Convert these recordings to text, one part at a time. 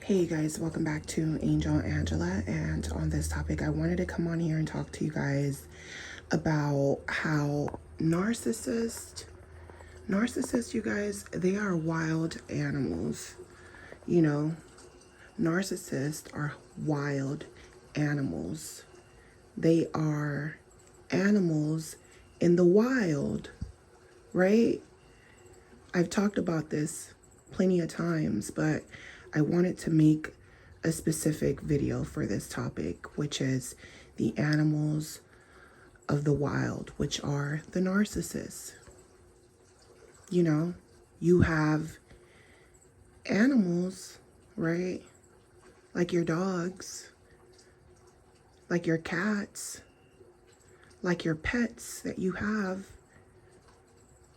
Hey guys, welcome back to Angel Angela, and on this topic I wanted to come on here and talk to you guys about how narcissists, you guys, they are wild animals. You know, narcissists are wild animals. They are animals in the wild, right? I've talked about this plenty of times, but I wanted to make a specific video for this topic, which is the animals of the wild, which are the narcissists. You know, you have animals, right? Like your dogs, like your cats, like your pets that you have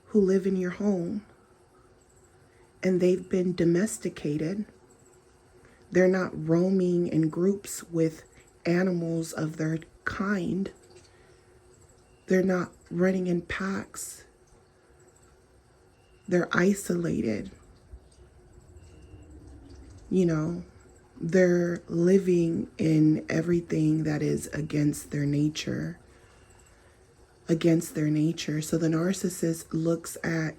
who live in your home, and they've been domesticated. They're not roaming in groups with animals of their kind. They're not running in packs. They're isolated. You know, they're living in everything that is against their nature. So the narcissist looks at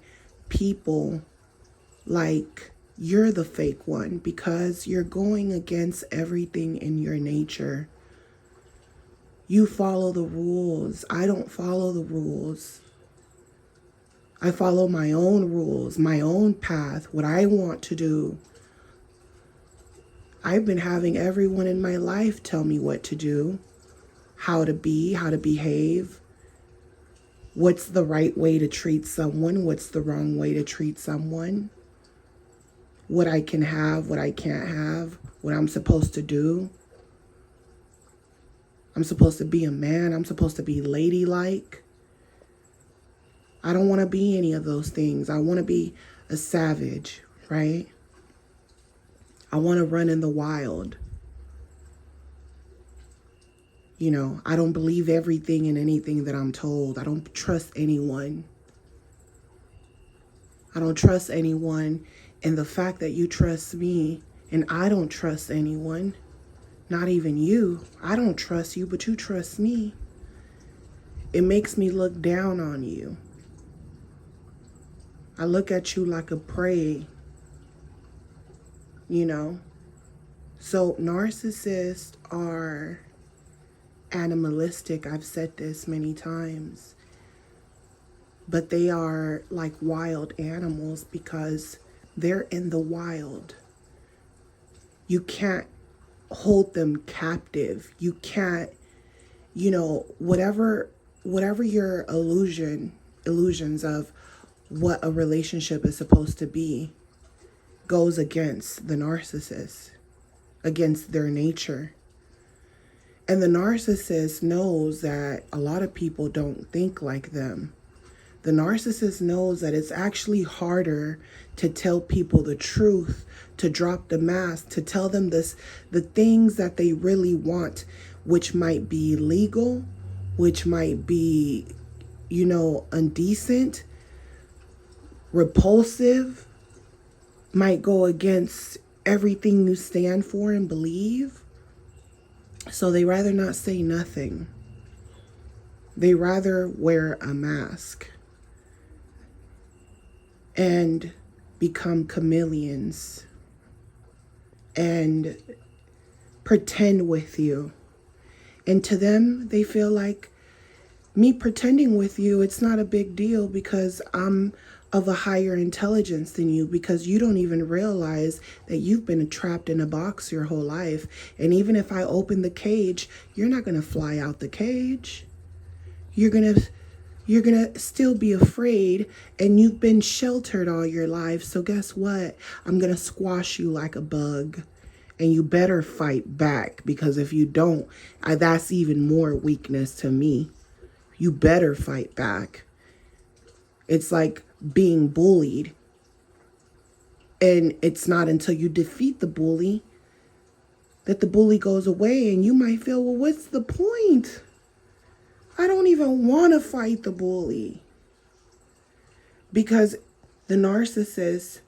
people like you're the fake one because you're going against everything in your nature. You follow the rules. I don't follow the rules. I follow my own rules, my own path, what I want to do. I've been having everyone in my life tell me what to do, how to be, how to behave, what's the right way to treat someone, what's the wrong way to treat someone, what I can have, what I can't have, what I'm supposed to do. I'm supposed to be a man. I'm supposed to be ladylike. I don't want to be any of those things. I want to be a savage, right? I want to run in the wild. You know, I don't believe everything and anything that I'm told. I don't trust anyone. I don't trust anyone. And the fact that you trust me and I don't trust anyone, not even you. I don't trust you, but you trust me. It makes me look down on you. I look at you like a prey, you know. So narcissists are animalistic. I've said this many times. But they are like wild animals because they're in the wild. You can't hold them captive. You can't, you know, whatever your illusions of what a relationship is supposed to be goes against the narcissist, against their nature. And the narcissist knows that a lot of people don't think like them. The narcissist knows that it's actually harder to tell people the truth, to drop the mask, to tell them the things that they really want, which might be illegal, which might be, you know, indecent, repulsive, might go against everything you stand for and believe. So they rather not say nothing. They rather wear a mask and become chameleons and pretend with you. And to them, they feel like me pretending with you, it's not a big deal because I'm of a higher intelligence than you, because you don't even realize that you've been trapped in a box your whole life. And even if I open the cage, you're not going to fly out the cage. You're going to still be afraid, and you've been sheltered all your life. So guess what? I'm going to squash you like a bug, and you better fight back, because if you don't, that's even more weakness to me. You better fight back. It's like being bullied, and it's not until you defeat the bully that the bully goes away, and you might feel, well, what's the point? I don't even want to fight the bully. Because the narcissist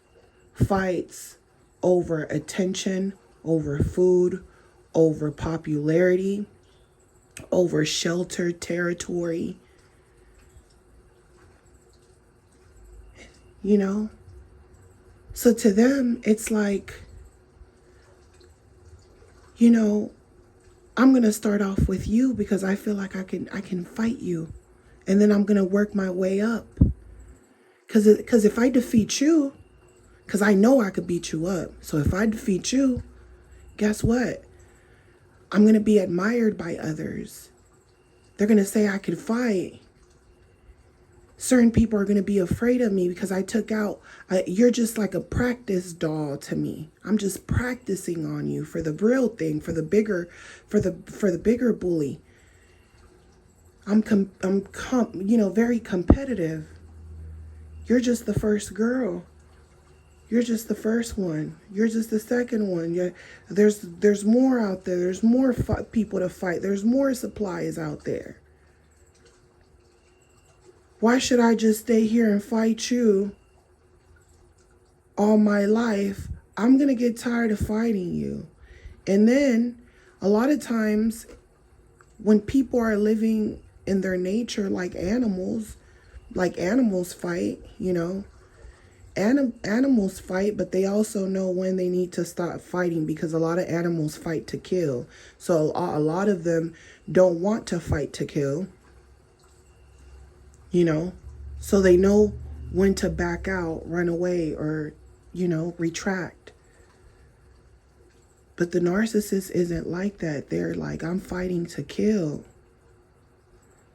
fights over attention, over food, over popularity, over shelter, territory, you know? So to them, it's like, you know, I'm going to start off with you because I feel like I can fight you. And then I'm going to work my way up. Because if I defeat you, because I know I could beat you up. So if I defeat you, guess what? I'm going to be admired by others. They're going to say I can fight. Certain people are going to be afraid of me because I took out, you're just like a practice doll to me. I'm just practicing on you for the real thing, for the bigger bully. I'm very competitive. You're just the first girl. You're just the first one. You're just the second one. There's more out there. There's more people to fight. There's more supplies out there. Why should I just stay here and fight you all my life? I'm going to get tired of fighting you. And then a lot of times when people are living in their nature like animals fight, you know. Animals fight, but they also know when they need to stop fighting because a lot of animals fight to kill. So a lot of them don't want to fight to kill, you know. So they know when to back out, run away, or, you know, retract. But the narcissist isn't like that. They're like, I'm fighting to kill.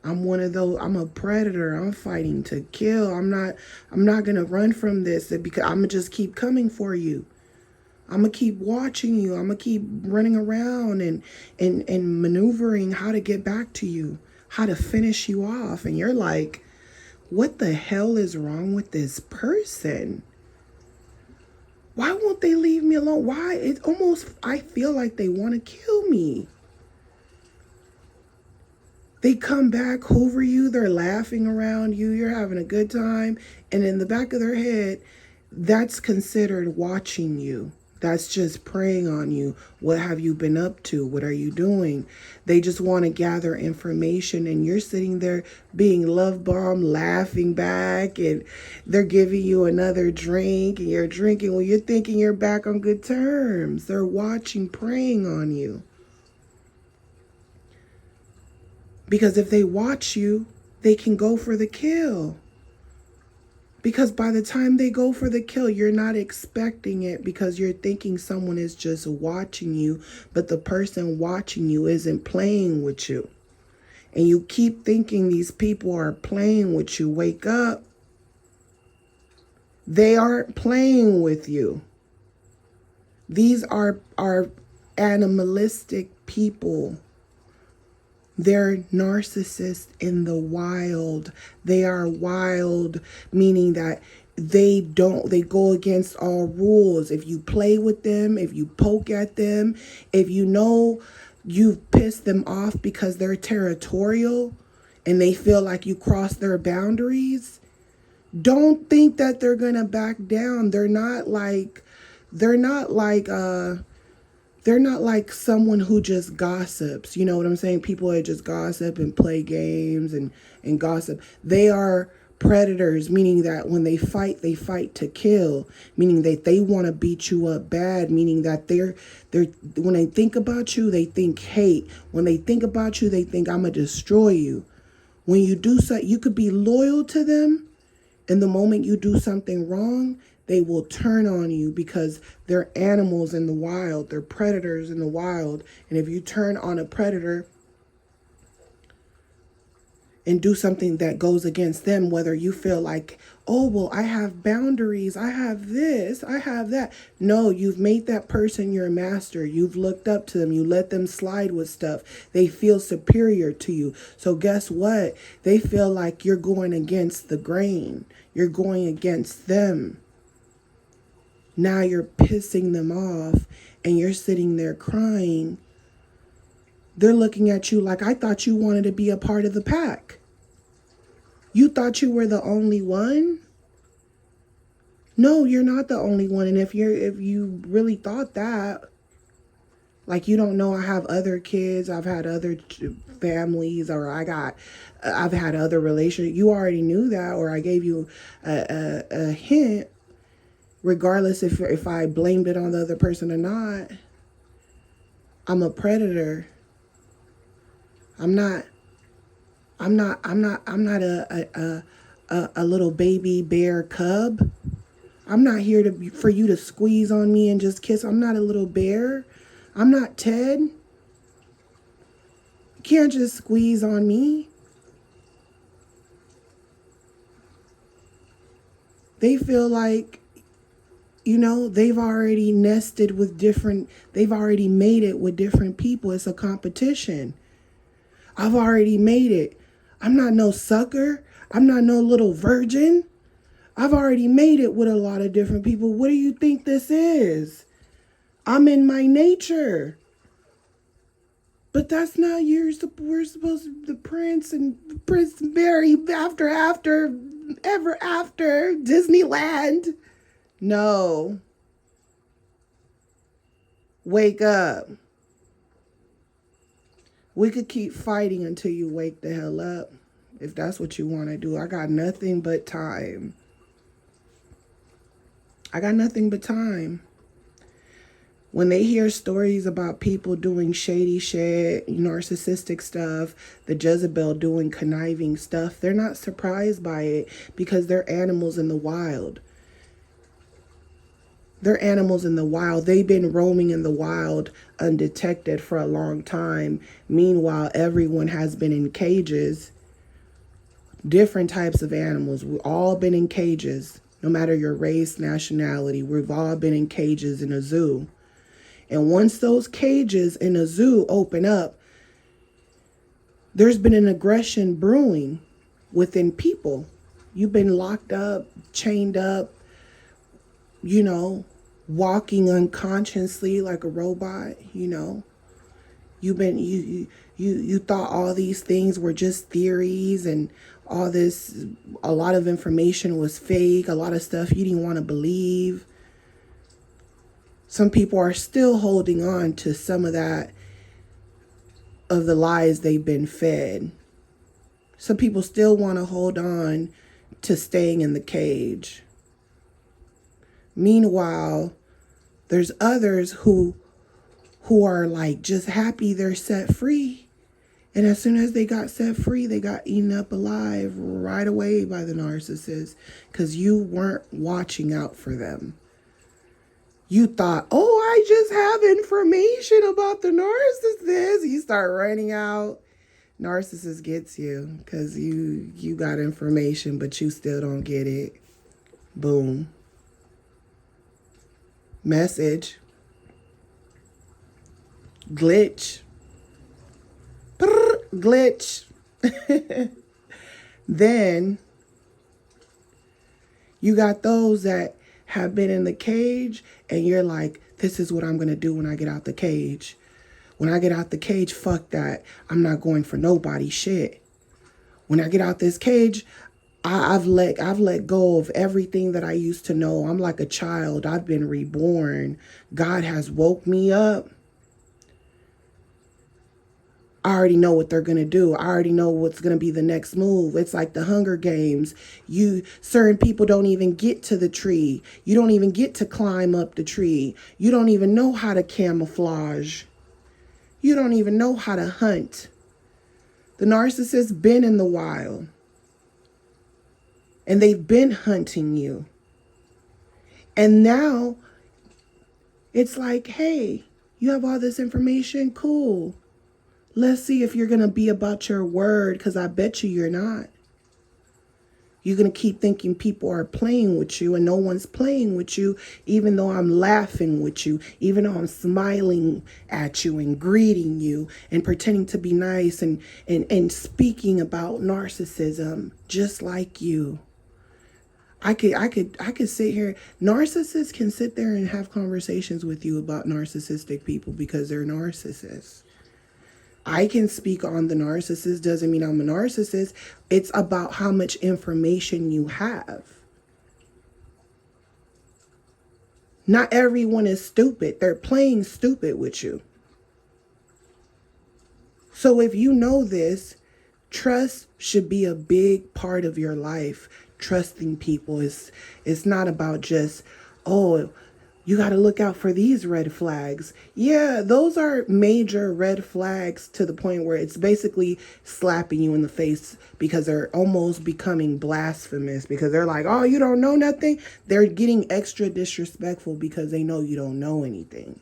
I'm one of those, I'm a predator. I'm fighting to kill. I'm not going to run from this because I'm going to just keep coming for you. I'm going to keep watching you. I'm going to keep running around and maneuvering how to get back to you, how to finish you off. And you're like, what the hell is wrong with this person? Why won't they leave me alone? Why? It's almost, I feel like they want to kill me. They come back, hoover you, they're laughing around you, you're having a good time. And in the back of their head, that's considered watching you. That's just preying on you. What have you been up to? What are you doing? They just want to gather information, and you're sitting there being love bombed, laughing back, and they're giving you another drink, and you're drinking. Well, you're thinking you're back on good terms. They're watching, preying on you. Because if they watch you, they can go for the kill. Because by the time they go for the kill, you're not expecting it because you're thinking someone is just watching you, but the person watching you isn't playing with you. And you keep thinking these people are playing with you. Wake up. They aren't playing with you. These are animalistic people. They're narcissists in the wild. They are wild, meaning that they go against all rules. If you play with them, if you poke at them, if you know you've pissed them off because they're territorial and they feel like you crossed their boundaries, don't think that they're going to back down. They're not like someone who just gossips. You know what I'm saying? People that just gossip and play games and gossip. They are predators, meaning that when they fight to kill, meaning that they want to beat you up bad, meaning that they're when they think about you, they think hate. When they think about you, they think I'm going to destroy you. When you do so, you could be loyal to them, and the moment you do something wrong, they will turn on you because they're animals in the wild. They're predators in the wild. And if you turn on a predator and do something that goes against them, whether you feel like, oh, well, I have boundaries, I have this, I have that. No, you've made that person your master. You've looked up to them. You let them slide with stuff. They feel superior to you. So guess what? They feel like you're going against the grain. You're going against them. Now you're pissing them off and you're sitting there crying. They're looking at you like, I thought you wanted to be a part of the pack. You thought you were the only one? No, you're not the only one. And if you really thought that, Like, you don't know I have other kids, I've had other families, or I've had other relationships. You already knew that, or I gave you a hint, regardless if I blamed it on the other person or not. I'm a predator. I'm not a little baby bear cub. I'm not here for you to squeeze on me and just kiss. I'm not a little bear. I'm not Ted. You can't just squeeze on me. They feel like, they've already nested with they've already made it with different people. It's a competition. I've already made it. I'm not no sucker. I'm not no little virgin. I've already made it with a lot of different people. What do you think this is? I'm in my nature. But that's not we're supposed to, the prince and Prince Mary ever after Disneyland. No. Wake up. We could keep fighting until you wake the hell up. If that's what you want to do. I got nothing but time. When they hear stories about people doing shady shit, narcissistic stuff, the Jezebel doing conniving stuff, they're not surprised by it because they're animals in the wild. They're animals in the wild. They've been roaming in the wild undetected for a long time. Meanwhile, everyone has been in cages. Different types of animals. We've all been in cages. No matter your race, nationality, we've all been in cages in a zoo. And once those cages in a zoo open up, there's been an aggression brewing within people. You've been locked up, chained up, walking unconsciously like a robot, You thought all these things were just theories and all this, a lot of information was fake, a lot of stuff you didn't want to believe. Some people are still holding on to some of that, of the lies they've been fed. Some people still want to hold on to staying in the cage. Meanwhile, there's others who are like just happy they're set free. And as soon as they got set free, they got eaten up alive right away by the narcissist because you weren't watching out for them. You thought, I just have information about the narcissist. You start running out. Narcissist gets you because you got information, but you still don't get it. Boom. Message. Glitch. Glitch. Then you got those that have been in the cage and you're like, this is what I'm going to do when I get out the cage. When I get out the cage, fuck that. I'm not going for nobody shit. When I get out this cage, I've let go of everything that I used to know. I'm like a child. I've been reborn. God has woke me up. I already know what they're going to do. I already know what's going to be the next move. It's like the Hunger Games. Certain people don't even get to the tree. You don't even get to climb up the tree. You don't even know how to camouflage. You don't even know how to hunt. The narcissist been in the wild. And they've been hunting you. And now it's like, hey, you have all this information? Cool. Let's see if you're going to be about your word, because I bet you're not. You're going to keep thinking people are playing with you, and no one's playing with you, even though I'm laughing with you, even though I'm smiling at you and greeting you and pretending to be nice and speaking about narcissism just like you. I could sit here. Narcissists can sit there and have conversations with you about narcissistic people because they're narcissists. I can speak on the narcissist, doesn't mean I'm a narcissist. It's about how much information you have. Not everyone is stupid. They're playing stupid with you. So if you know this, trust should be a big part of your life. Trusting people is, it's not about just, oh, you got to look out for these red flags. Yeah, those are major red flags to the point where it's basically slapping you in the face because they're almost becoming blasphemous because they're like, oh, you don't know nothing. They're getting extra disrespectful because they know you don't know anything.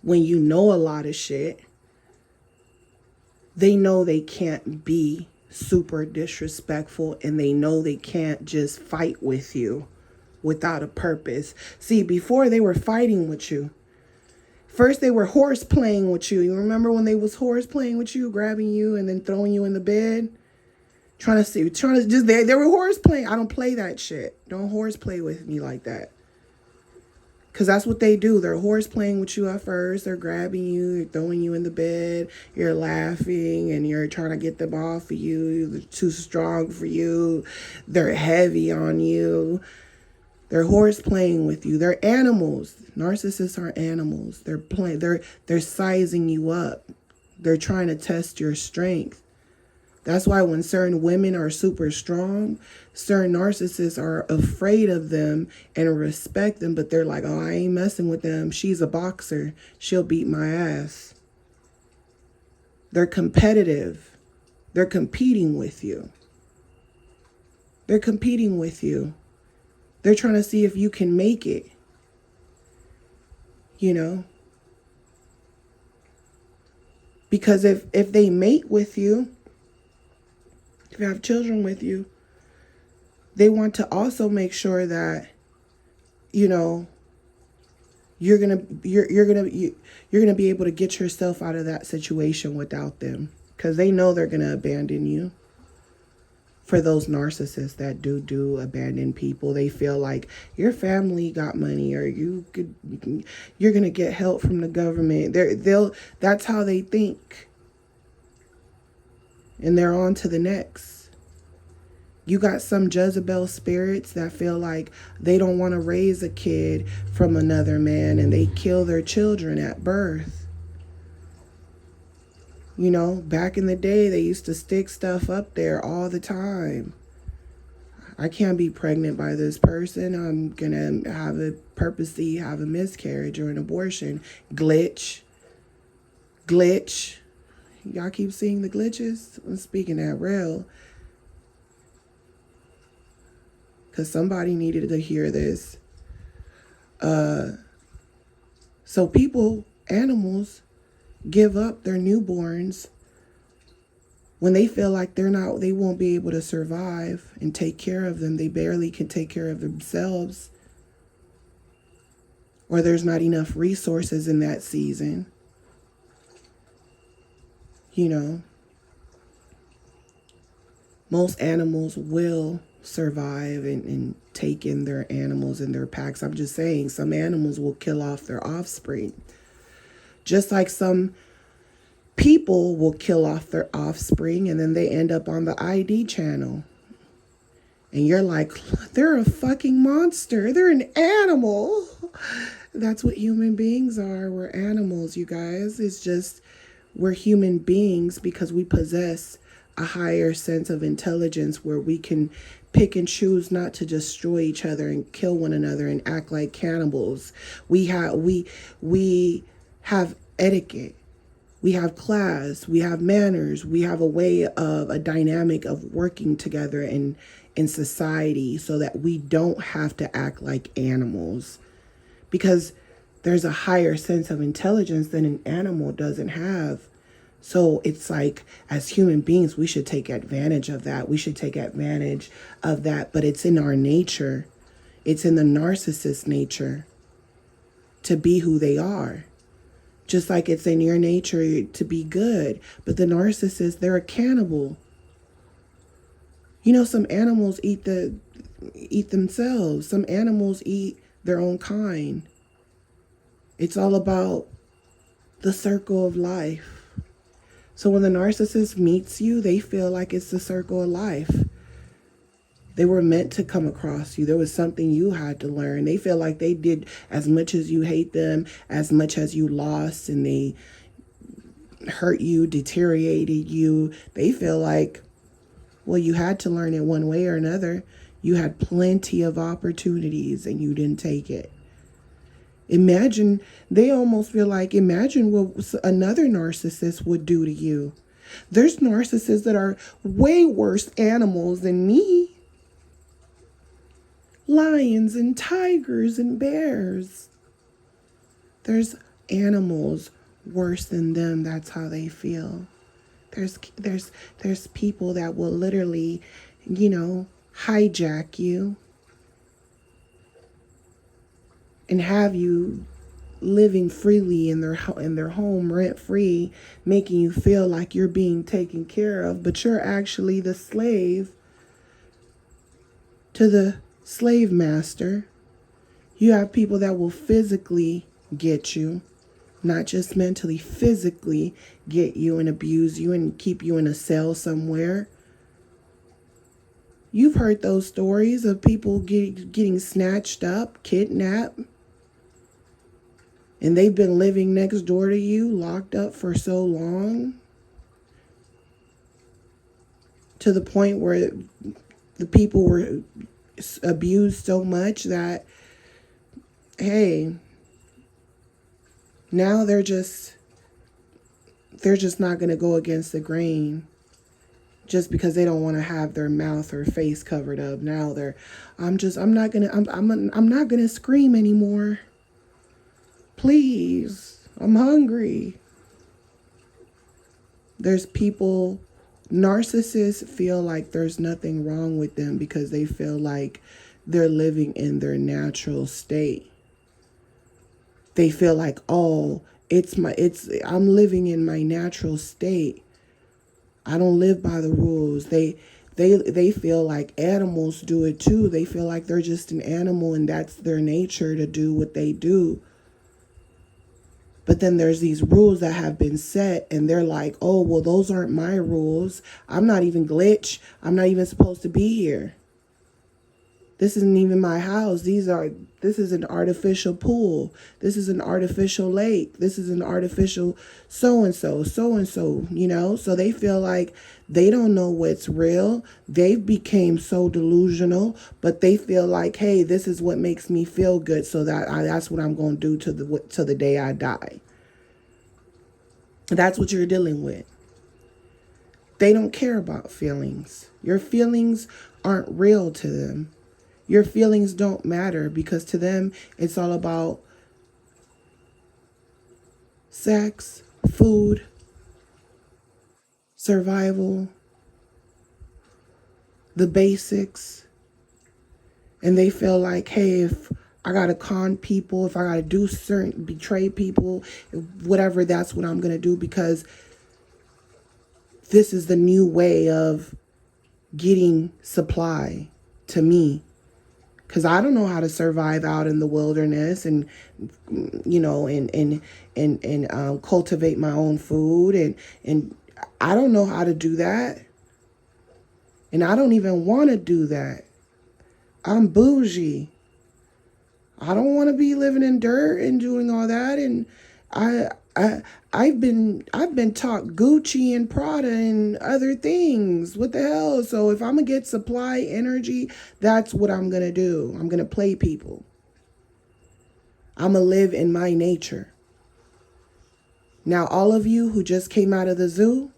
When you know a lot of shit, they know they can't be super disrespectful, and they know they can't just fight with you without a purpose. See, before they were fighting with you. First they were horse playing with you. You remember when they was horse playing with you, grabbing you and then throwing you in the bed? They were horse playing. I don't play that shit. Don't horse play with me like that. Because that's what they do. They're horse playing with you at first. They're grabbing you, they're throwing you in the bed. You're laughing and you're trying to get them off of you. They're too strong for you. They're heavy on you. They're horse playing with you. They're animals. Narcissists are animals. They're sizing you up. They're trying to test your strength. That's why when certain women are super strong, certain narcissists are afraid of them and respect them, but they're like, oh, I ain't messing with them. She's a boxer. She'll beat my ass. They're competitive. They're competing with you. They're competing with you. They're trying to see if you can make it. You know? Because if they mate with you, if you have children with you, they want to also make sure that, you know, you're gonna be able to get yourself out of that situation without them, because they know they're gonna abandon you. For those narcissists that do abandon people, they feel like your family got money, or you're gonna get help from the government. That's how they think. And they're on to the next. You got some Jezebel spirits that feel like they don't want to raise a kid from another man, and they kill their children at birth. You know, back in the day, they used to stick stuff up there all the time. I can't be pregnant by this person. I'm going to purposely have a miscarriage or an abortion. Glitch. Y'all keep seeing the glitches? I'm speaking that real. Because somebody needed to hear this. So people, animals, give up their newborns when they feel like they won't be able to survive and take care of them. They barely can take care of themselves. Or there's not enough resources in that season. You know, most animals will survive and take in their animals in their packs. I'm just saying, some animals will kill off their offspring. Just like some people will kill off their offspring and then they end up on the ID channel. And you're like, they're a fucking monster. They're an animal. That's what human beings are. We're animals, you guys. It's just, we're human beings because we possess a higher sense of intelligence where we can pick and choose not to destroy each other and kill one another and act like cannibals. We have etiquette. We have class. We have manners. We have a dynamic of working together in society so that we don't have to act like animals. Because there's a higher sense of intelligence than an animal doesn't have. So it's like, as human beings, we should take advantage of that. We should take advantage of that. But it's in our nature. It's in the narcissist nature to be who they are. Just like it's in your nature to be good. But the narcissist, they're a cannibal. You know, some animals eat themselves. Some animals eat their own kind. It's all about the circle of life. So when the narcissist meets you, they feel like it's the circle of life. They were meant to come across you. There was something you had to learn. They feel like they did as much as you hate them, as much as you lost, and they hurt you, deteriorated you. They feel like, well, you had to learn it one way or another. You had plenty of opportunities and you didn't take it. Imagine, they almost feel like, imagine what another narcissist would do to you. There's narcissists that are way worse animals than me. Lions and tigers and bears. There's animals worse than them. That's how they feel. There's people that will literally, hijack you and have you living freely in their home rent free, making you feel like you're being taken care of, but you're actually the slave to the slave master. You have people that will physically get you, not just mentally, physically get you and abuse you and keep you in a cell somewhere. You've heard those stories of people getting snatched up, kidnapped, and they've been living next door to you, locked up for so long, to the point where the people were abused so much that, hey, now they're just not going to go against the grain just because they don't want to have their mouth or face covered up. Now I'm not going to scream anymore. Please, I'm hungry. There's people, narcissists feel like there's nothing wrong with them because they feel like they're living in their natural state. They feel like, oh, I'm living in my natural state. I don't live by the rules. They feel like animals do it too. They feel like they're just an animal and that's their nature to do what they do. But then there's these rules that have been set and they're like, oh, well, those aren't my rules. I'm not even Glitch. I'm not even supposed to be here. This isn't even my house. This is an artificial pool. This is an artificial lake. This is an artificial so-and-so. So they feel like they don't know what's real. They became so delusional, but they feel like, hey, this is what makes me feel good. So that's what I'm going to do to the day I die. That's what you're dealing with. They don't care about feelings. Your feelings aren't real to them. Your feelings don't matter because to them, it's all about sex, food, survival, the basics. And they feel like, hey, if I got to con people, if I got to betray people, whatever, that's what I'm going to do because this is the new way of getting supply to me. Because I don't know how to survive out in the wilderness and cultivate my own food. And I don't know how to do that. And I don't even want to do that. I'm bougie. I don't want to be living in dirt and doing all that. And I've been taught Gucci and Prada and other things. What the hell? So if I'm gonna get supply energy, that's what I'm gonna do. I'm gonna play people. I'm gonna live in my nature. Now, all of you who just came out of the zoo,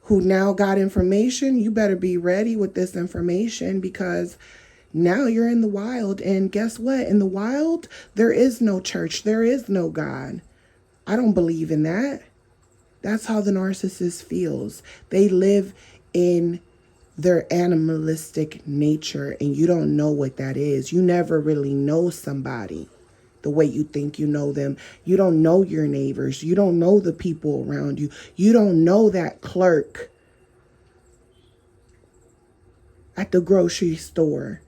who now got information, you better be ready with this information because now you're in the wild. And guess what? In the wild, there is no church. There is no God. I don't believe in that. That's how the narcissist feels. They live in their animalistic nature and you don't know what that is. You never really know somebody the way you think you know them. You don't know your neighbors. You don't know the people around you. You don't know that clerk at the grocery store.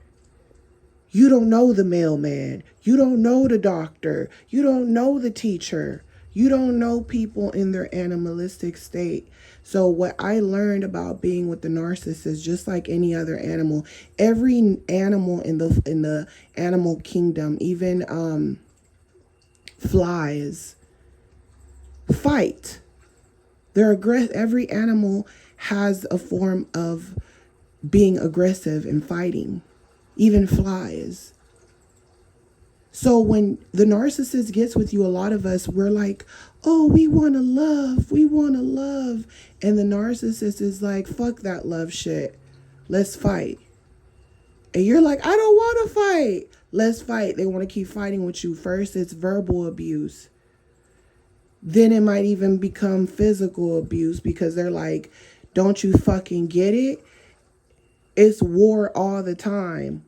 You don't know the mailman. You don't know the doctor. You don't know the teacher. You don't know people in their animalistic state. So what I learned about being with the narcissist, just like any other animal, every animal in the animal kingdom, even flies, fight. Every animal has a form of being aggressive and fighting, even flies. So when the narcissist gets with you, a lot of us, we're like, oh, we want to love. We want to love. And the narcissist is like, fuck that love shit. Let's fight. And you're like, I don't want to fight. Let's fight. They want to keep fighting with you. First, it's verbal abuse. Then it might even become physical abuse because they're like, don't you fucking get it? It's war all the time.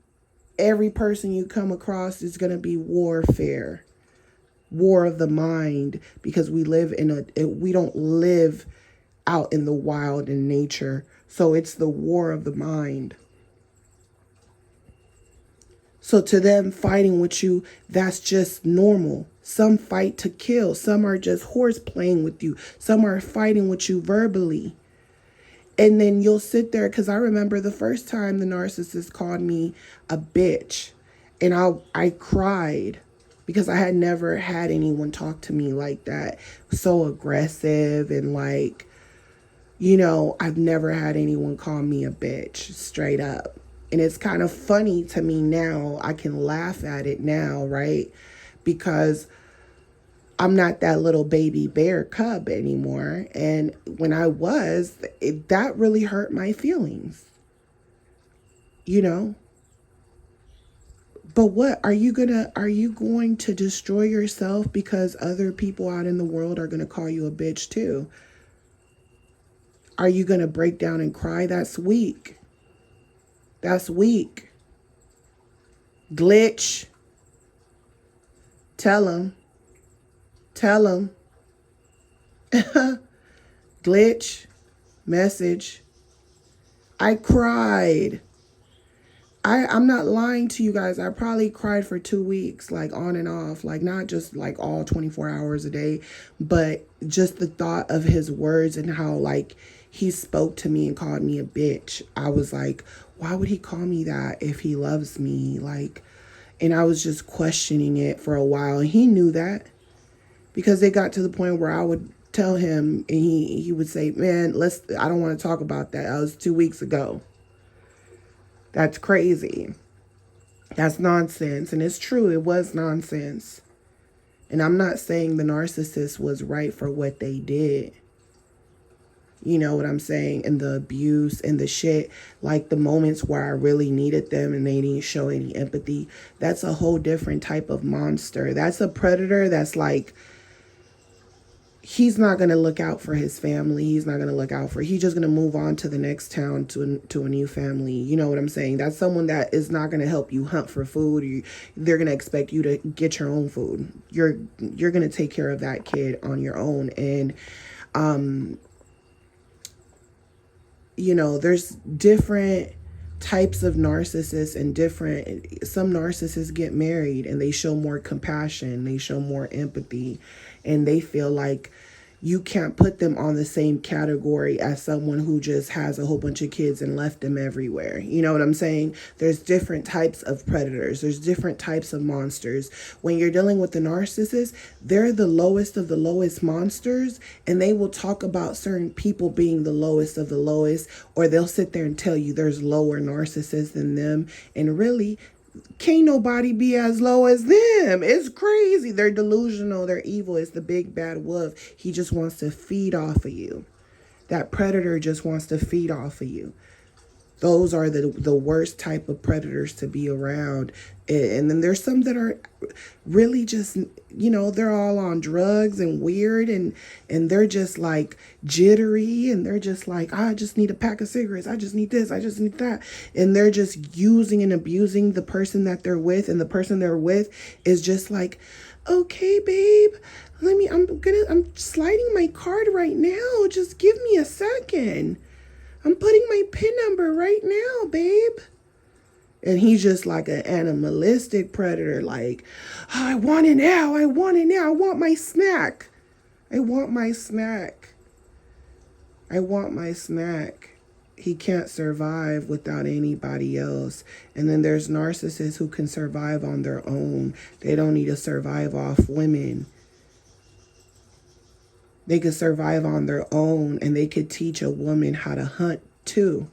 Every person you come across is going to be warfare, war of the mind, because we don't live out in the wild in nature. So it's the war of the mind. So to them, fighting with you, that's just normal. Some fight to kill. Some are just horse playing with you. Some are fighting with you verbally. And then you'll sit there, because I remember the first time the narcissist called me a bitch. And I cried because I had never had anyone talk to me like that. So aggressive and like, I've never had anyone call me a bitch straight up. And it's kind of funny to me now. I can laugh at it now, right? Because I'm not that little baby bear cub anymore. And when I was, that really hurt my feelings, But what are you going to destroy yourself because other people out in the world are going to call you a bitch too? Are you going to break down and cry? That's weak. That's weak. Glitch. Tell them. Glitch. Message. I cried. I'm not lying to you guys. I probably cried for 2 weeks, like on and off, like not just like all 24 hours a day, but just the thought of his words and how like he spoke to me and called me a bitch. I was like, why would he call me that if he loves me? Like, and I was just questioning it for a while. And he knew that, because it got to the point where I would tell him and he would say, man, I don't want to talk about that. That was 2 weeks ago. That's crazy. That's nonsense. And it's true, it was nonsense. And I'm not saying the narcissist was right for what they did. You know what I'm saying? And the abuse and the shit, like the moments where I really needed them and they didn't show any empathy. That's a whole different type of monster. That's a predator that's like, he's not going to look out for his family. He's not going to look out for, he's just going to move on to the next town to a new family. You know what I'm saying? That's someone that is not going to help you hunt for food. They're going to expect you to get your own food. You're going to take care of that kid on your own. And, there's different types of narcissists and some narcissists get married and they show more compassion, they show more empathy, and they feel like you can't put them on the same category as someone who just has a whole bunch of kids and left them everywhere. You know what I'm saying? There's different types of predators. There's different types of monsters. When you're dealing with the narcissist, they're the lowest of the lowest monsters, and they will talk about certain people being the lowest of the lowest, or they'll sit there and tell you there's lower narcissists than them. And really, can't nobody be as low as them. It's crazy. They're delusional. They're evil. It's the big bad wolf. He just wants to feed off of you. That predator just wants to feed off of you. Those are the worst type of predators to be around. And then there's some that are really just, they're all on drugs and weird, and they're just like jittery, and they're just like, I just need a pack of cigarettes. I just need this. I just need that. And they're just using and abusing the person that they're with. And the person they're with is just like, okay, babe, I'm sliding my card right now. Just give me a second. I'm putting my PIN number right now, babe. And he's just like an animalistic predator. Like, oh, I want it now. I want it now. I want my snack. I want my snack. I want my snack. He can't survive without anybody else. And then there's narcissists who can survive on their own. They don't need to survive off women. They could survive on their own, and they could teach a woman how to hunt too,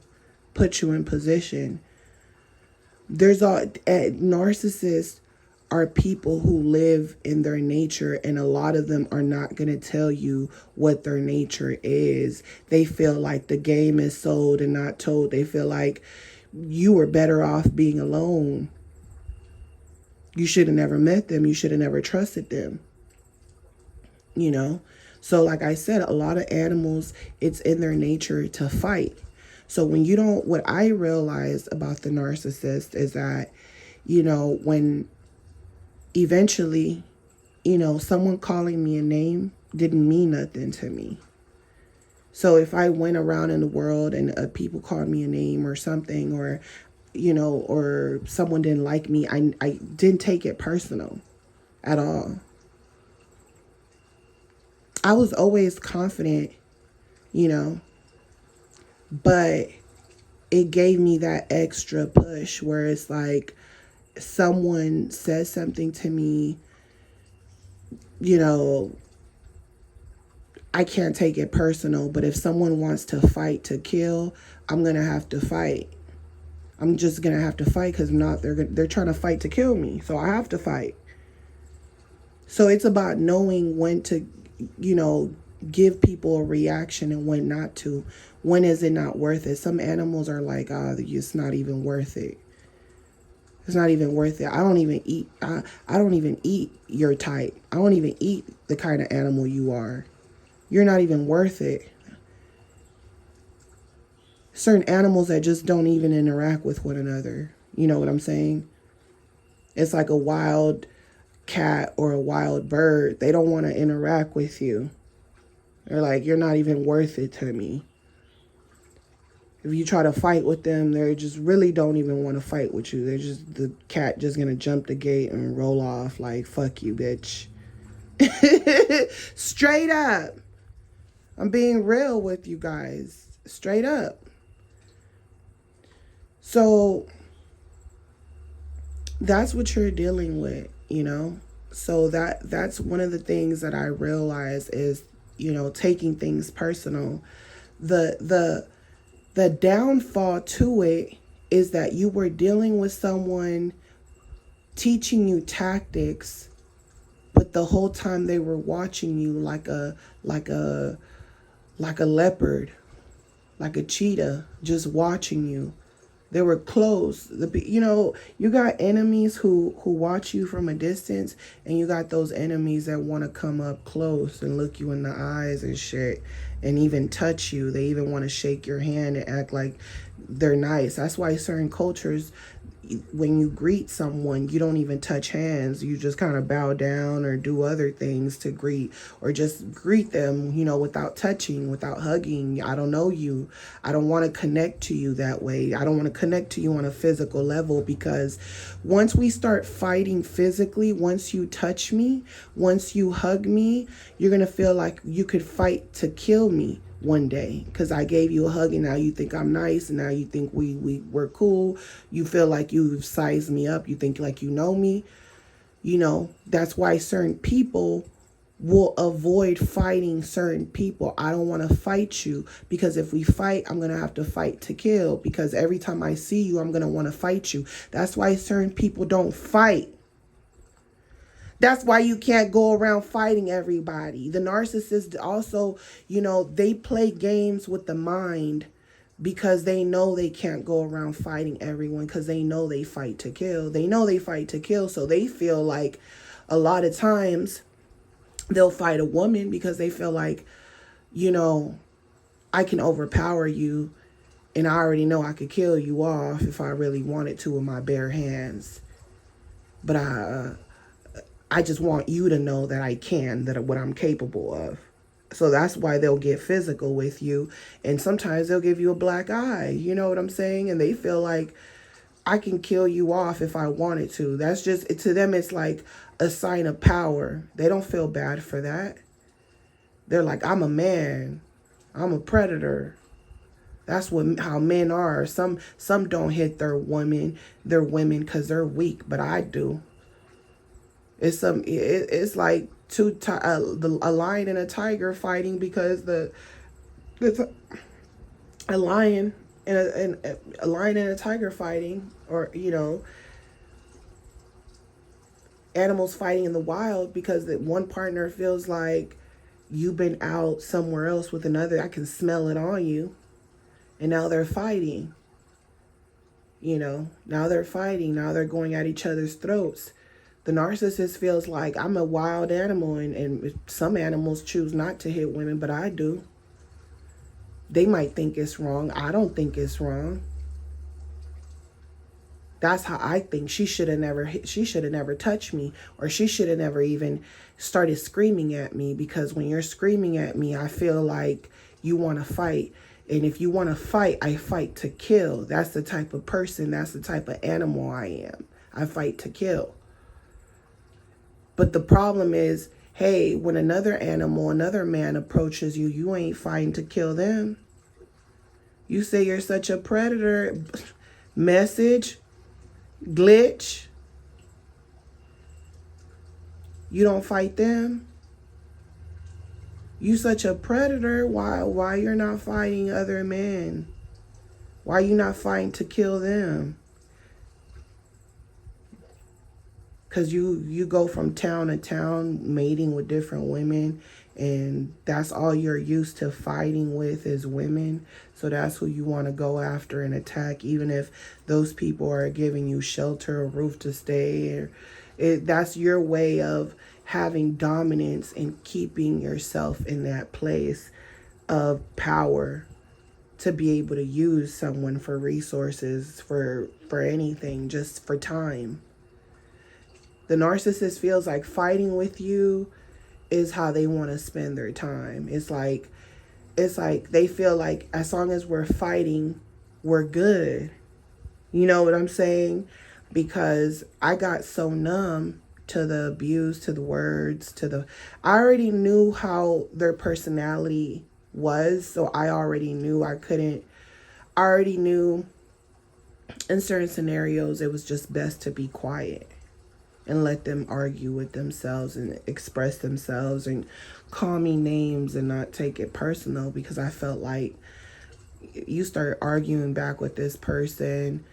put you in position. Narcissists are people who live in their nature, and a lot of them are not going to tell you what their nature is. They feel like the game is sold and not told. They feel like you were better off being alone. You should have never met them. You should have never trusted them. You know? So like I said, a lot of animals, it's in their nature to fight. So when you don't, what I realized about the narcissist is that, you know, when eventually, you know, someone calling me a name didn't mean nothing to me. So if I went around in the world and people called me a name or something, or, you know, or someone didn't like me, I didn't take it personal at all. I was always confident, you know, but it gave me that extra push where it's like someone says something to me, you know, I can't take it personal, but if someone wants to fight to kill, I'm going to have to fight. I'm just going to have to fight because they're trying to fight to kill me. So I have to fight. So it's about knowing when to, you know, give people a reaction and when not to. When is it not worth it? Some animals are like, it's not even worth it. It's not even worth it. I don't even eat. I don't even eat your type. I don't even eat the kind of animal you are. You're not even worth it. Certain animals that just don't even interact with one another. You know what I'm saying? It's like a wild cat or a wild bird. They don't want to interact with you. They're like, you're not even worth it to me. If you try to fight with them, they just really don't even want to fight with you. They're just, the cat just going to jump the gate and roll off like, fuck you, bitch. Straight up. I'm being real with you guys. Straight up. So that's what you're dealing with, you know? So that's one of the things that I realize is, you know, taking things personal. The downfall to it is that you were dealing with someone teaching you tactics, but the whole time they were watching you like a leopard, like a cheetah, just watching you. They were close. You know, you got enemies who watch you from a distance, and you got those enemies that want to come up close and look you in the eyes and shit, and even touch you. They even want to shake your hand and act like they're nice. That's why certain cultures, when you greet someone, you don't even touch hands. You just kind of bow down or do other things to greet, or just greet them, you know, without touching, without hugging. I don't know you. I don't want to connect to you that way. I don't want to connect to you on a physical level, because once we start fighting physically, once you touch me, once you hug me, you're going to feel like you could fight to kill me one day because I gave you a hug, and now you think I'm nice, and now you think we're cool. You feel like you've sized me up. You think like you know me. You know, that's why certain people will avoid fighting certain people. I don't want to fight you, because if we fight, I'm going to have to fight to kill, because every time I see you, I'm going to want to fight you. That's why certain people don't fight. That's why you can't go around fighting everybody. The narcissists also, you know, they play games with the mind because they know they can't go around fighting everyone, because they know they fight to kill. They know they fight to kill. So they feel like a lot of times they'll fight a woman because they feel like, you know, I can overpower you, and I already know I could kill you off if I really wanted to with my bare hands. But I just want you to know that I can, that what I'm capable of. So that's why they'll get physical with you. And sometimes they'll give you a black eye. You know what I'm saying? And they feel like I can kill you off if I wanted to. That's just, to them, it's like a sign of power. They don't feel bad for that. They're like, I'm a man. I'm a predator. That's how men are. Some don't hit their women because they're weak, but I do. It's like a lion and a tiger fighting because a lion a lion and a tiger fighting, or animals fighting in the wild because that one partner feels like you've been out somewhere else with another. I can smell it on you. And now they're fighting. Now they're fighting. Now they're going at each other's throats. The narcissist feels like I'm a wild animal, and some animals choose not to hit women, but I do. They might think it's wrong. I don't think it's wrong. That's how I think. She should have never touched me, or she should have never even started screaming at me, because when you're screaming at me, I feel like you want to fight. And if you want to fight, I fight to kill. That's the type of person, that's the type of animal I am. I fight to kill. But the problem is, hey, when another animal, another man approaches you, you ain't fighting to kill them. You say you're such a predator. Message. Glitch. You don't fight them. You such a predator. Why you're not fighting other men? Why you not fighting to kill them? Because you go from town to town mating with different women, and that's all you're used to fighting with is women. So that's who you want to go after and attack, even if those people are giving you shelter, a roof to stay. That's your way of having dominance and keeping yourself in that place of power to be able to use someone for resources, for anything, just for time. The narcissist feels like fighting with you is how they want to spend their time. It's like they feel like as long as we're fighting, we're good. You know what I'm saying? Because I got so numb to the abuse, to the words, I already knew how their personality was. So I already knew in certain scenarios, it was just best to be quiet and let them argue with themselves and express themselves and call me names and not take it personal, because I felt like you start arguing back with this person.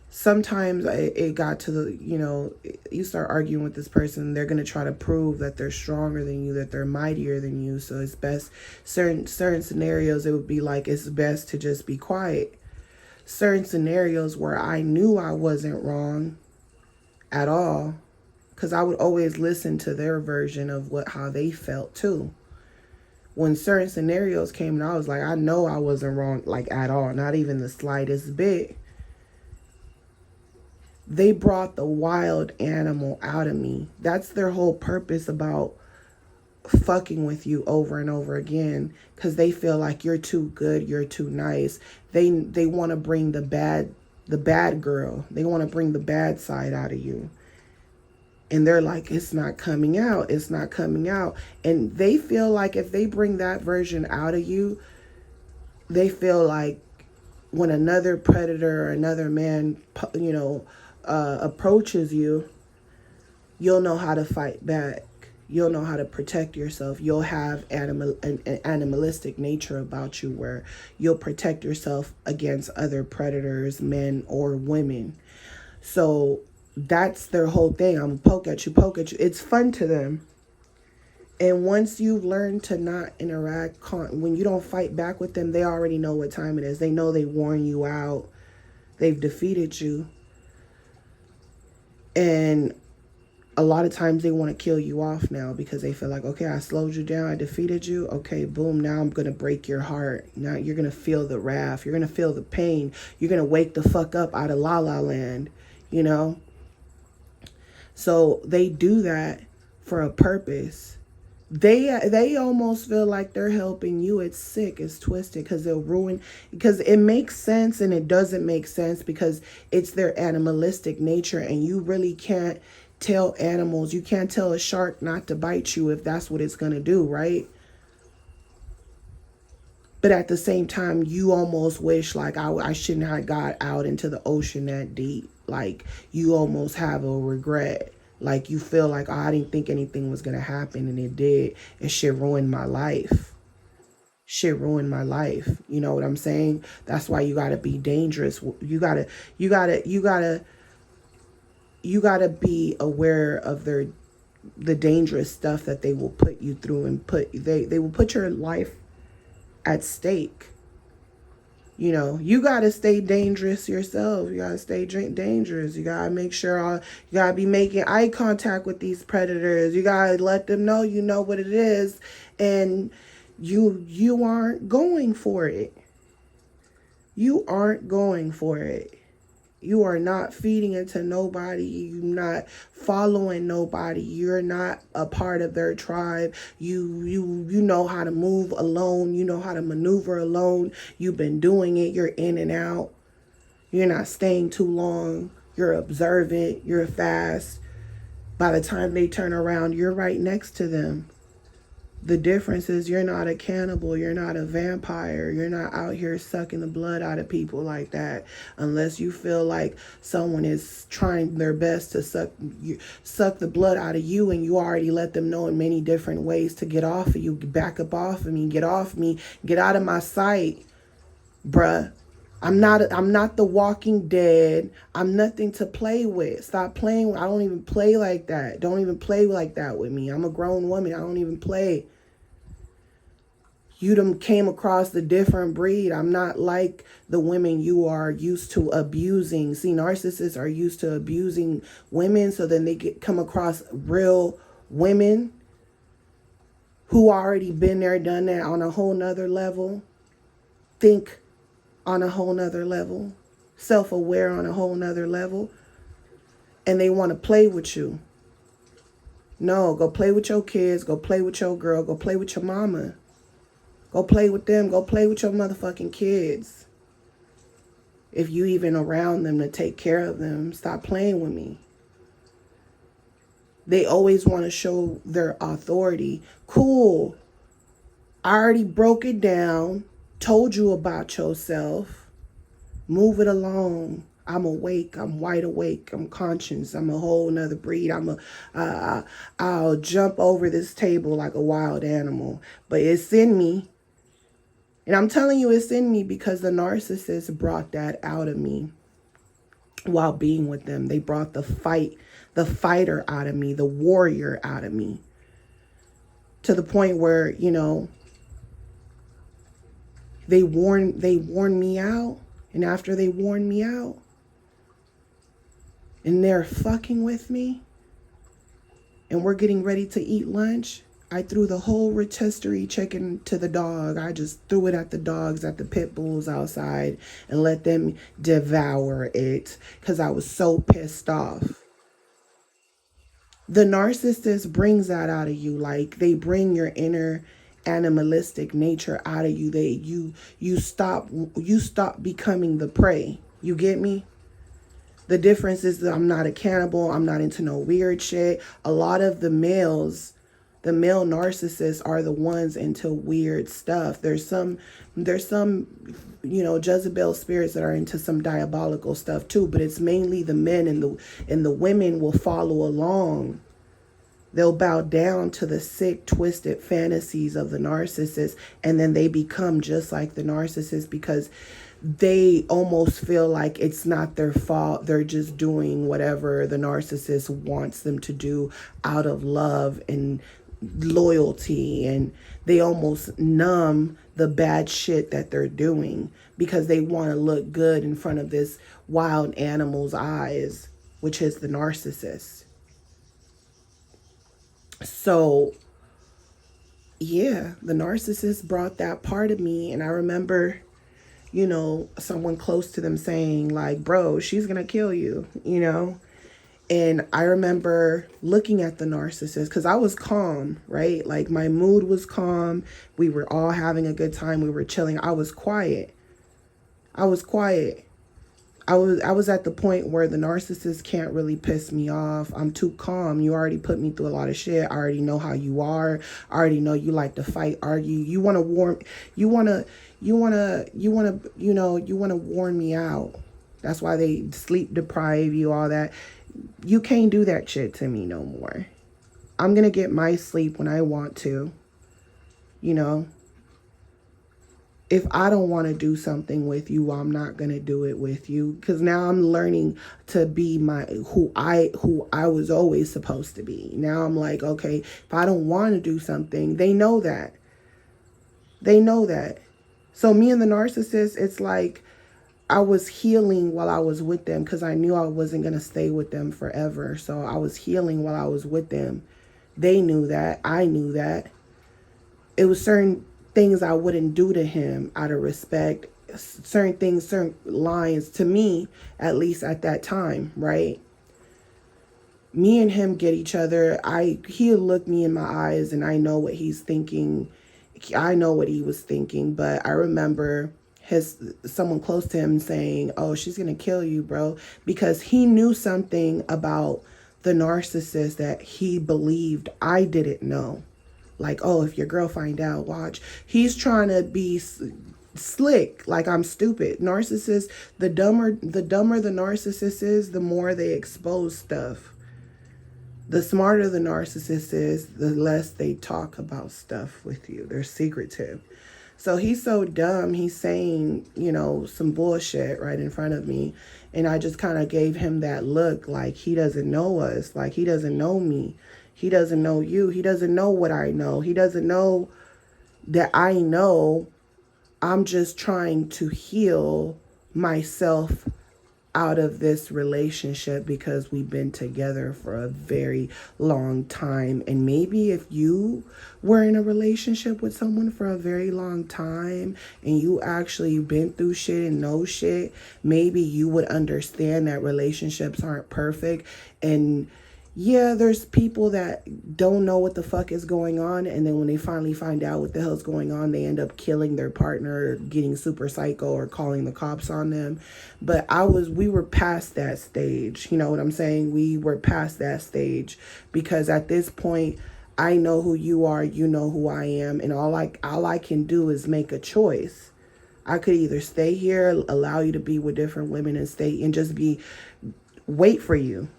Sometimes it got to you start arguing with this person, they're going to try to prove that they're stronger than you, that they're mightier than you. So it's best, certain scenarios, it would be like it's best to just be quiet. Certain scenarios where I knew I wasn't wrong at all, because I would always listen to their version of how they felt too. When certain scenarios came and I was like, I know I wasn't wrong, like at all, not even the slightest bit. They brought the wild animal out of me. That's their whole purpose about fucking with you over and over again, because they feel like you're too good, you're too nice. They want to bring the bad girl. They want to bring the bad side out of you. And they're like, it's not coming out. It's not coming out. And they feel like if they bring that version out of you, they feel like when another predator or another man, approaches you, you'll know how to fight back. You'll know how to protect yourself. You'll have an animalistic nature about you, where you'll protect yourself against other predators, men or women. So that's their whole thing. I'm gonna poke at you. It's fun to them. And once you've learned to not interact, when you don't fight back with them, they already know what time it is. They know they worn you out. They've defeated you. And a lot of times they want to kill you off now, because they feel like, okay, I slowed you down, I defeated you. Okay, boom, now I'm going to break your heart. Now you're going to feel the wrath. You're going to feel the pain. You're going to wake the fuck up out of La La Land, So they do that for a purpose. They almost feel like they're helping you. It's sick. It's twisted, because they'll ruin, because it makes sense and it doesn't make sense, because it's their animalistic nature, and you really can't tell animals, you can't tell a shark not to bite you if that's what it's going to do, right? But at the same time, you almost wish like I shouldn't have got out into the ocean that deep. Like you almost have a regret Like you feel like, oh, I didn't think anything was going to happen and it did. And shit ruined my life. Shit ruined my life. You know what I'm saying? That's why you got to be dangerous. You got to be aware of the dangerous stuff that they will put you through, and they will put your life at stake. You know, you got to stay dangerous yourself. You got to stay dangerous. You got to make sure you got to be making eye contact with these predators. You got to let them know you know what it is, and you aren't going for it. You aren't going for it. You are not feeding into nobody. You're not following nobody. You're not a part of their tribe. You know how to move alone. You know how to maneuver alone. You've been doing it. You're in and out. You're not staying too long. You're observant. You're fast. By the time they turn around, you're right next to them. The difference is you're not a cannibal. You're not a vampire. You're not out here sucking the blood out of people like that. Unless you feel like someone is trying their best to suck the blood out of you, and you already let them know in many different ways to get off of you. Back up off of me. Get off me. Get out of my sight. Bruh. I'm not the Walking Dead. I'm nothing to play with. Stop playing. I don't even play like that. Don't even play like that with me. I'm a grown woman. I don't even play. You done came across the different breed. I'm not like the women you are used to abusing. See, narcissists are used to abusing women, so then they come across real women who already been there, done that on a whole nother level. Think on a whole nother level. Self-aware on a whole nother level. And they want to play with you. No, go play with your kids. Go play with your girl. Go play with your mama. Go play with them. Go play with your motherfucking kids. If you even around them to take care of them, stop playing with me. They always want to show their authority. Cool. I already broke it down. Told you about yourself. Move it along. I'm awake. I'm wide awake. I'm conscious. I'm a whole nother breed. I'll jump over this table like a wild animal. But it's in me. And I'm telling you it's in me because the narcissist brought that out of me while being with them. They brought the fighter out of me, the warrior out of me. To the point where, you know, they warned me out. And after they warned me out, and they're fucking with me, and we're getting ready to eat lunch, I threw the whole rotisserie chicken to the dog. I just threw it at the dogs, at the pit bulls outside, and let them devour it because I was so pissed off. The narcissist brings that out of you. Like, they bring your inner animalistic nature out of you. You stop becoming the prey. You get me? The difference is that I'm not a cannibal. I'm not into no weird shit. A lot of the male narcissists are the ones into weird stuff. There's some, you know, Jezebel spirits that are into some diabolical stuff too, but it's mainly the men, and the women will follow along. They'll bow down to the sick, twisted fantasies of the narcissist, and then they become just like the narcissist because they almost feel like it's not their fault. They're just doing whatever the narcissist wants them to do out of love and loyalty, and they almost numb the bad shit that they're doing because they want to look good in front of this wild animal's eyes, which is the narcissist. So yeah, the narcissist brought that part of me, and I remember, you know, someone close to them saying like, bro, she's gonna kill you, you know. And I remember looking at the narcissist because I was calm, right? Like, my mood was calm. We were all having a good time. We were chilling. I was quiet. I was at the point where the narcissist can't really piss me off. I'm too calm. You already put me through a lot of shit. I already know how you are. I already know you like to fight, argue. You want to warn me out. That's why they sleep deprive you, all that. You can't do that shit to me no more. I'm going to get my sleep when I want to. You know, if I don't want to do something with you, I'm not going to do it with you, because now I'm learning to be who I was always supposed to be. Now I'm like, okay, if I don't want to do something, they know that. They know that. So me and the narcissist, it's like I was healing while I was with them, because I knew I wasn't going to stay with them forever. So I was healing while I was with them. They knew that. I knew that. It was certain things I wouldn't do to him out of respect. Certain things, certain lines to me, at least at that time, right? Me and him get each other. He'll look me in my eyes and I know what he's thinking. I know what he was thinking, but I remember someone close to him saying, "Oh, she's going to kill you, bro," because he knew something about the narcissist that he believed I didn't know. Like, oh, if your girl find out, watch. He's trying to be slick, like I'm stupid. Narcissist, the dumber the narcissist is, the more they expose stuff. The smarter the narcissist is, the less they talk about stuff with you. They're secretive. So he's so dumb. He's saying, some bullshit right in front of me. And I just kind of gave him that look, like he doesn't know us. Like he doesn't know me. He doesn't know you. He doesn't know what I know. He doesn't know that I know. I'm just trying to heal myself out of this relationship, because we've been together for a very long time. And maybe if you were in a relationship with someone for a very long time and you actually been through shit and know shit, maybe you would understand that relationships aren't perfect. And yeah, there's people that don't know what the fuck is going on, and then when they finally find out what the hell's going on, they end up killing their partner, or getting super psycho, or calling the cops on them. But we were past that stage. You know what I'm saying? We were past that stage, because at this point, I know who you are, you know who I am, and all I can do is make a choice. I could either stay here, allow you to be with different women, and just wait for you.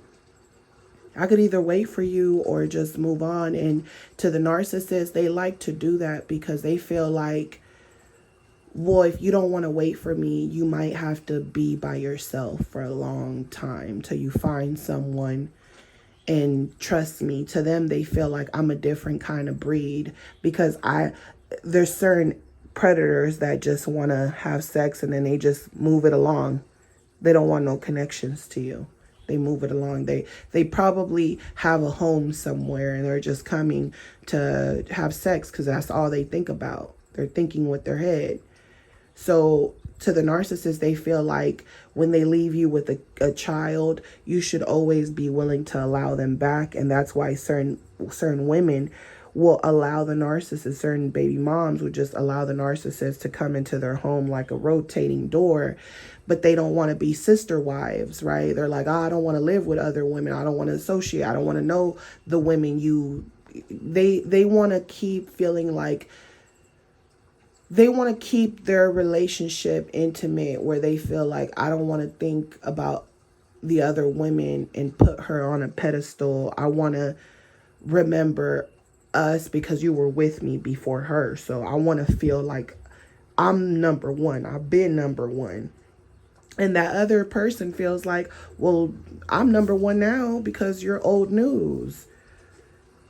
I could either wait for you or just move on. And to the narcissist, they like to do that because they feel like, well, if you don't want to wait for me, you might have to be by yourself for a long time till you find someone. And trust me, to them, they feel like I'm a different kind of breed, because there's certain predators that just want to have sex and then they just move it along. They don't want no connections to you. They move it along. They probably have a home somewhere and they're just coming to have sex because that's all they think about. They're thinking with their head. So to the narcissist, they feel like when they leave you with a child, you should always be willing to allow them back. And that's why certain women will allow the narcissist, certain baby moms would just allow the narcissist to come into their home like a rotating door. But they don't want to be sister wives, right? They're like, I don't want to live with other women. I don't want to associate. I don't want to know the women they want to keep feeling like, they want to keep their relationship intimate, where they feel like, I don't want to think about the other women and put her on a pedestal. I want to remember us because you were with me before her. So I want to feel like I'm number one. I've been number one. And that other person feels like, well, I'm number one now because you're old news.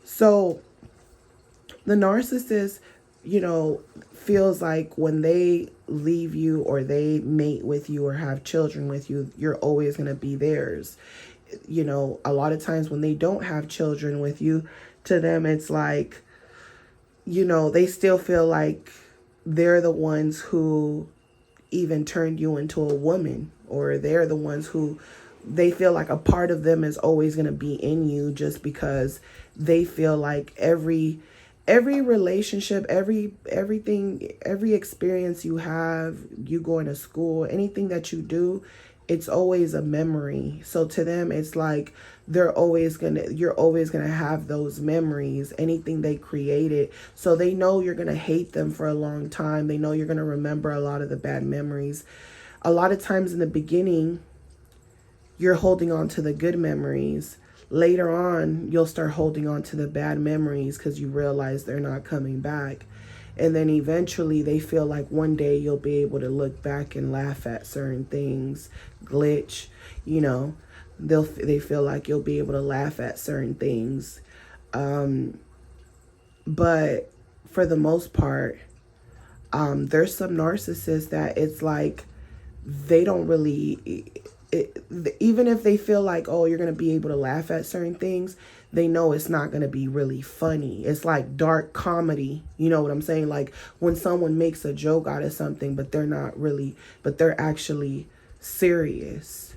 So the narcissist, feels like when they leave you or they mate with you or have children with you, you're always going to be theirs. A lot of times when they don't have children with you, to them, it's like, they still feel like they're the ones who even turned you into a woman, or they're the ones who they feel like a part of them is always going to be in you, just because they feel like every relationship, everything, every experience you have, you going to school, anything that you do, it's always a memory. So to them, it's like you're always gonna have those memories, anything they created. So they know you're gonna hate them for a long time. They know you're gonna remember a lot of the bad memories. A lot of times in the beginning, you're holding on to the good memories. Later on, you'll start holding on to the bad memories because you realize they're not coming back. And then eventually they feel like one day you'll be able to look back and laugh at certain things, glitch, you know, they feel like you'll be able to laugh at certain things. But for the most part, there's some narcissists that it's like they don't really, even if they feel like, oh, you're going to be able to laugh at certain things, they know it's not going to be really funny. It's like dark comedy. You know what I'm saying? Like when someone makes a joke out of something, but they're not really, but they're actually serious.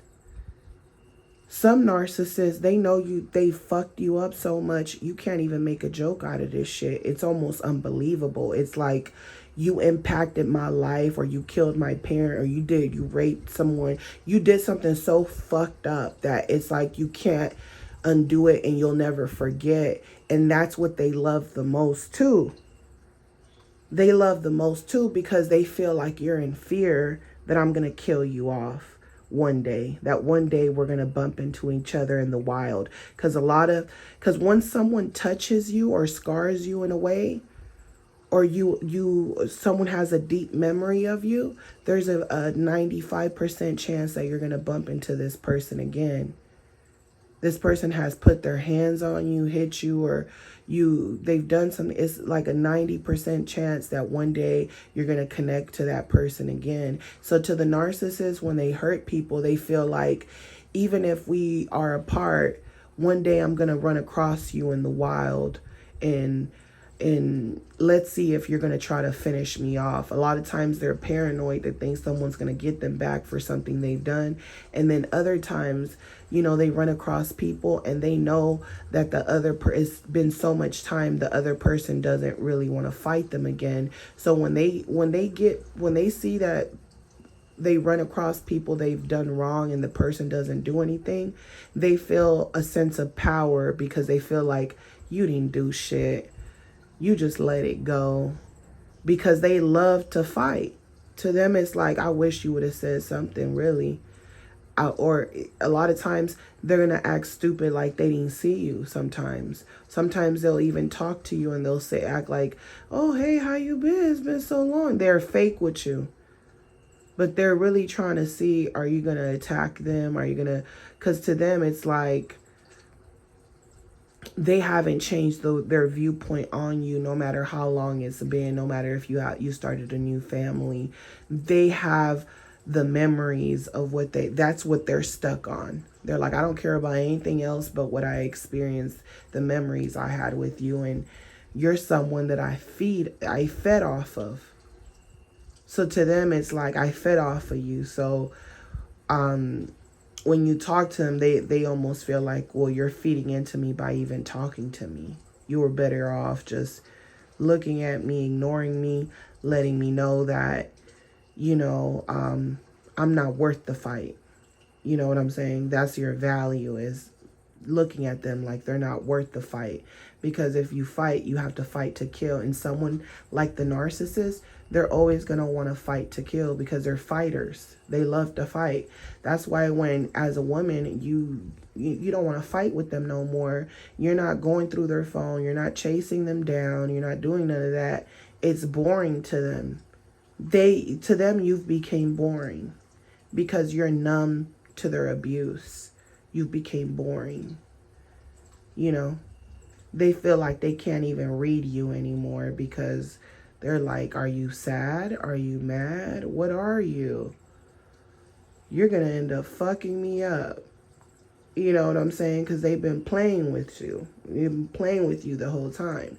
Some narcissists, they know they fucked you up so much, you can't even make a joke out of this shit. It's almost unbelievable. It's like, you impacted my life, or you killed my parent, or you raped someone. You did something so fucked up that it's like you can't undo it and you'll never forget. And that's what they love the most too. They love the most too because they feel like you're in fear that I'm going to kill you off one day. That one day we're going to bump into each other in the wild. Because once someone touches you or scars you in a way, or someone has a deep memory of you, there's a 95% chance that you're going to bump into this person again. This person has put their hands on you, hit you, or they've done something. It's like a 90% chance that one day you're going to connect to that person again. So to the narcissist, when they hurt people, they feel like even if we are apart, one day I'm going to run across you in the wild and let's see if you're going to try to finish me off. A lot of times they're paranoid. They think someone's going to get them back for something they've done. And then other times, they run across people and they know that it's been so much time, the other person doesn't really want to fight them again. So when they see that they run across people they've done wrong and the person doesn't do anything, they feel a sense of power because they feel like you didn't do shit. You just let it go, because they love to fight. To them, it's like, I wish you would have said something, really. Or a lot of times they're going to act stupid like they didn't see you sometimes. Sometimes they'll even talk to you and they'll act like, oh, hey, how you been? It's been so long. They're fake with you. But they're really trying to see, are you going to attack them? Are you going to, because to them, it's like, they haven't changed their viewpoint on you, no matter how long it's been, no matter if you started a new family. They have the memories of that's what they're stuck on. They're like, I don't care about anything else but what I experienced, the memories I had with you, and you're someone that I fed off of. So to them, it's like, I fed off of you. So, when you talk to them, they almost feel like, well, you're feeding into me by even talking to me. You were better off just looking at me, ignoring me, letting me know that, I'm not worth the fight. You know what I'm saying? That's your value, is looking at them like they're not worth the fight. Because if you fight, you have to fight to kill. And someone like the narcissist, they're always going to want to fight to kill because they're fighters. They love to fight. That's why when, as a woman, you don't want to fight with them no more. You're not going through their phone. You're not chasing them down. You're not doing none of that. It's boring to them. To them, you've became boring because you're numb to their abuse. You became boring. They feel like they can't even read you anymore because they're like, are you sad? Are you mad? What are you? You're going to end up fucking me up. You know what I'm saying? Because they've been playing with you. They've been playing with you the whole time.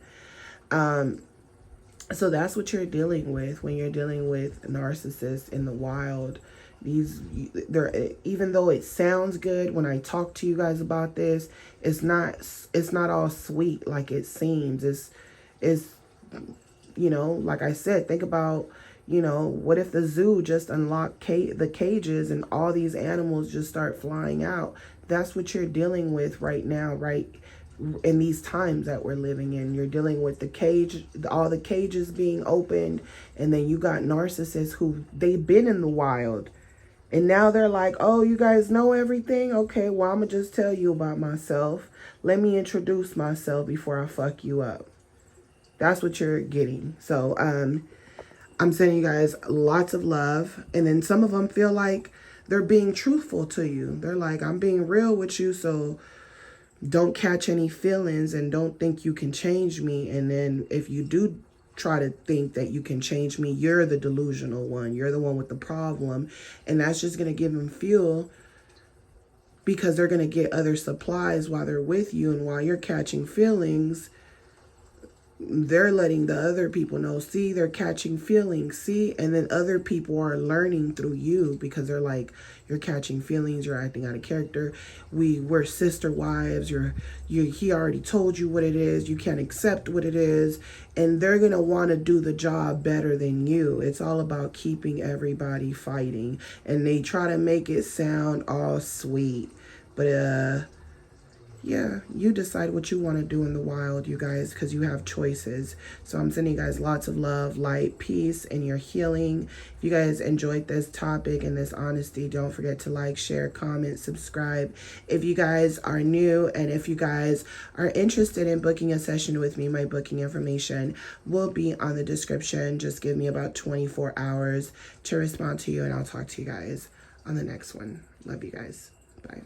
So that's what you're dealing with when you're dealing with narcissists in the wild. Even though it sounds good when I talk to you guys about this, it's not all sweet like it seems. It's like I said, think about, what if the zoo just unlocked the cages and all these animals just start flying out? That's what you're dealing with right now, right? In these times that we're living in, you're dealing with the cage, all the cages being opened, and then you got narcissists who they've been in the wild. And now they're like, oh, you guys know everything? Okay, well, I'm going to just tell you about myself. Let me introduce myself before I fuck you up. That's what you're getting. So, I'm sending you guys lots of love. And then some of them feel like they're being truthful to you. They're like, I'm being real with you, so don't catch any feelings and don't think you can change me. And then if you do try to think that you can change me, you're the delusional one. You're the one with the problem. And that's just going to give them fuel, because they're going to get other supplies while they're with you. And while you're catching feelings, they're letting the other people know, see, they're catching feelings, see, and then other people are learning through you, because they're like, you're catching feelings, you're acting out of character, we're sister wives, he already told you what it is, you can't accept what it is, and they're gonna want to do the job better than you. It's all about keeping everybody fighting, and they try to make it sound all sweet, but yeah, you decide what you want to do in the wild, you guys, because you have choices. So I'm sending you guys lots of love, light, peace, and your healing. If you guys enjoyed this topic and this honesty, don't forget to like, share, comment, subscribe. If you guys are new, and if you guys are interested in booking a session with me, my booking information will be on the description. Just give me about 24 hours to respond to you, and I'll talk to you guys on the next one. Love you guys. Bye.